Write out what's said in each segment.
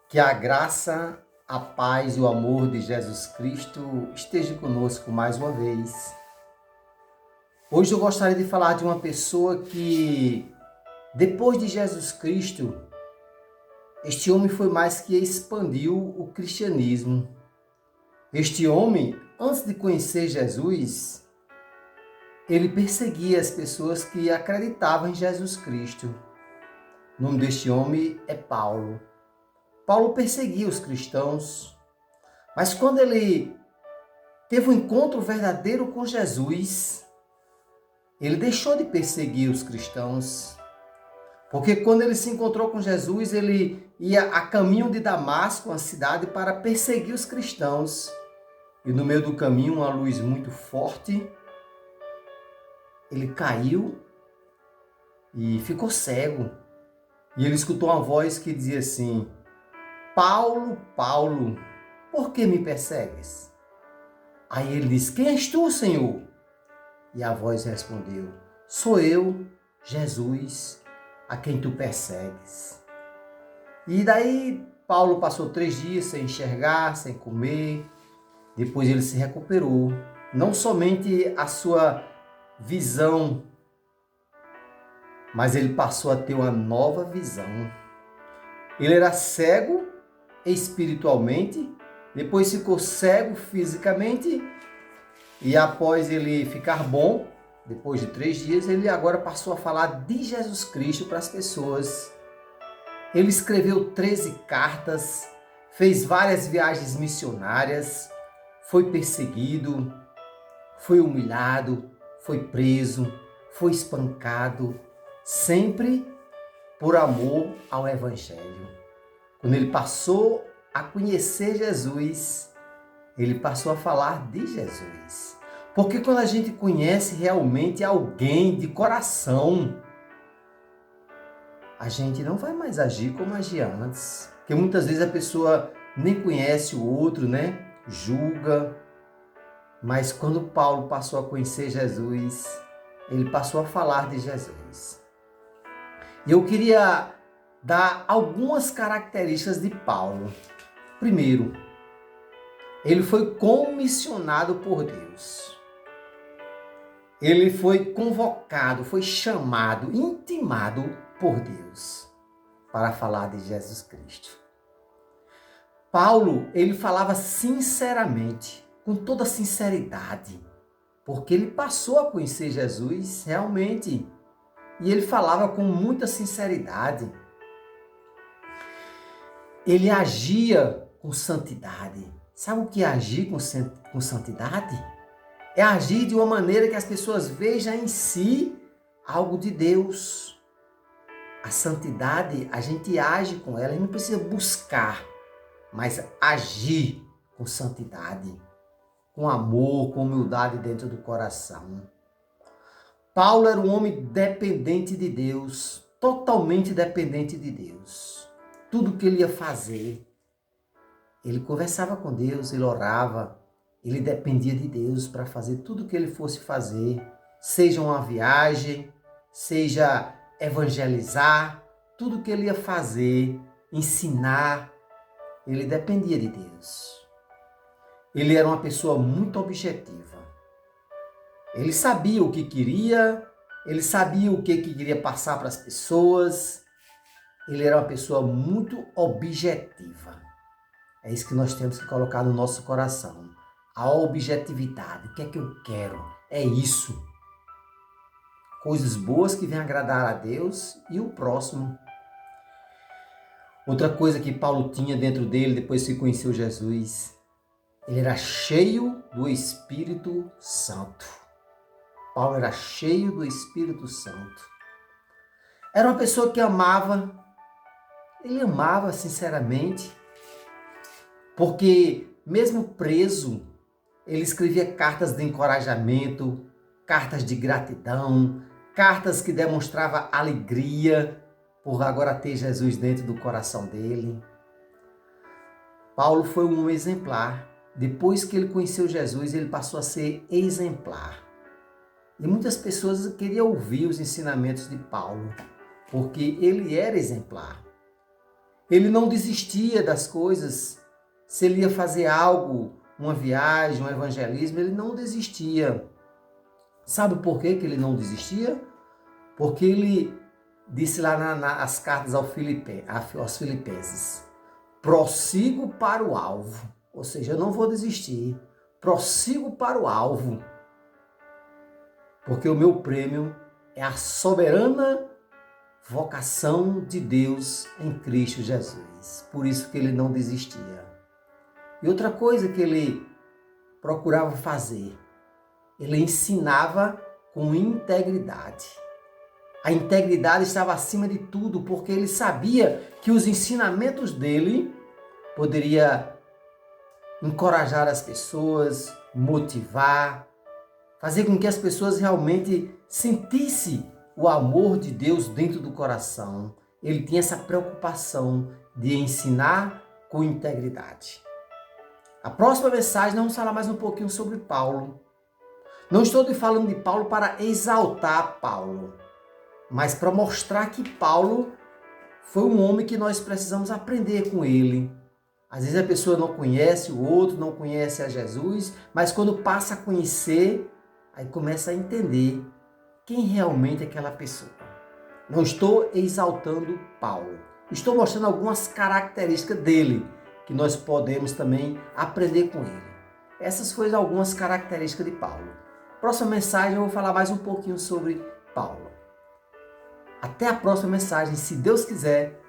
Que a graça, a paz e o amor de Jesus Cristo esteja conosco mais uma vez. Hoje eu gostaria de falar de uma pessoa que, depois de Jesus Cristo, este homem foi mais que expandiu o cristianismo. Este homem, antes de conhecer Jesus, ele perseguia as pessoas que acreditavam em Jesus Cristo. O nome deste homem é Paulo. Paulo perseguia os cristãos, mas quando ele teve um encontro verdadeiro com Jesus, ele deixou de perseguir os cristãos, porque quando ele se encontrou com Jesus, ele ia a caminho de Damasco, uma cidade, para perseguir os cristãos. E no meio do caminho, uma luz muito forte, ele caiu e ficou cego. E ele escutou uma voz que dizia assim: Paulo, Paulo, por que me persegues? Aí ele disse: quem és tu, Senhor? E a voz respondeu: sou eu, Jesus, a quem tu persegues. E daí Paulo passou 3 dias sem enxergar, sem comer. Depois ele se recuperou. Não somente a sua visão, mas ele passou a ter uma nova visão. Ele era cego espiritualmente, depois ficou cego fisicamente, e após ele ficar bom, depois de 3 dias, ele agora passou a falar de Jesus Cristo para as pessoas. Ele escreveu 13 cartas, fez várias viagens missionárias, foi perseguido, foi humilhado, foi preso, foi espancado, sempre por amor ao Evangelho. Quando ele passou a conhecer Jesus, ele passou a falar de Jesus. Porque quando a gente conhece realmente alguém de coração, a gente não vai mais agir como agia antes. Porque muitas vezes a pessoa nem conhece o outro, né? Julga. Mas quando Paulo passou a conhecer Jesus, ele passou a falar de Jesus. E eu queria dar algumas características de Paulo. Primeiro, ele foi comissionado por Deus. Ele foi convocado, foi chamado, intimado por Deus para falar de Jesus Cristo. Paulo, ele falava sinceramente, com toda sinceridade, porque ele passou a conhecer Jesus realmente. E ele falava com muita sinceridade. Ele agia com santidade. Sabe o que é agir com santidade? É agir de uma maneira que as pessoas vejam em si algo de Deus. A santidade, a gente age com ela, a gente não precisa buscar, mas agir com santidade, com amor, com humildade dentro do coração. Paulo era um homem dependente de Deus, totalmente dependente de Deus. Tudo que ele ia fazer, ele conversava com Deus, ele orava, ele dependia de Deus para fazer tudo que ele fosse fazer, seja uma viagem, seja evangelizar, tudo que ele ia fazer, ensinar, ele dependia de Deus. Ele era uma pessoa muito objetiva. Ele sabia o que queria, ele sabia o que queria passar para as pessoas. Ele era uma pessoa muito objetiva. É isso que nós temos que colocar no nosso coração. A objetividade. O que é que eu quero? É isso. Coisas boas que venham agradar a Deus e o próximo. Outra coisa que Paulo tinha dentro dele depois que conheceu Jesus, ele era cheio do Espírito Santo. Paulo era cheio do Espírito Santo. Era uma pessoa que amava, ele amava sinceramente, porque mesmo preso, ele escrevia cartas de encorajamento, cartas de gratidão, cartas que demonstravam alegria por agora ter Jesus dentro do coração dele. Paulo foi um homem exemplar. Depois que ele conheceu Jesus, ele passou a ser exemplar. E muitas pessoas queriam ouvir os ensinamentos de Paulo, porque ele era exemplar. Ele não desistia das coisas. Se ele ia fazer algo, uma viagem, um evangelismo, ele não desistia. Sabe por que ele não desistia? Porque ele disse lá nas cartas aos Filipenses: prossigo para o alvo. Ou seja, eu não vou desistir. Prossigo para o alvo. Porque o meu prêmio é a soberana vocação de Deus em Cristo Jesus. Por isso que ele não desistia. E outra coisa que ele procurava fazer, ele ensinava com integridade. A integridade estava acima de tudo, porque ele sabia que os ensinamentos dele poderia encorajar as pessoas, motivar, fazer com que as pessoas realmente sentissem o amor de Deus dentro do coração. Ele tinha essa preocupação de ensinar com integridade. A próxima mensagem, nós vamos falar mais um pouquinho sobre Paulo. Não estou falando de Paulo para exaltar Paulo, mas para mostrar que Paulo foi um homem que nós precisamos aprender com ele. Às vezes a pessoa não conhece o outro, não conhece a Jesus, mas quando passa a conhecer, aí começa a entender quem realmente é aquela pessoa. Não estou exaltando Paulo. Estou mostrando algumas características dele, que nós podemos também aprender com ele. Essas foram algumas características de Paulo. Próxima mensagem eu vou falar mais um pouquinho sobre Paulo. Até a próxima mensagem, se Deus quiser.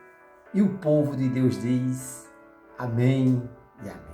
E o povo de Deus diz amém e amém.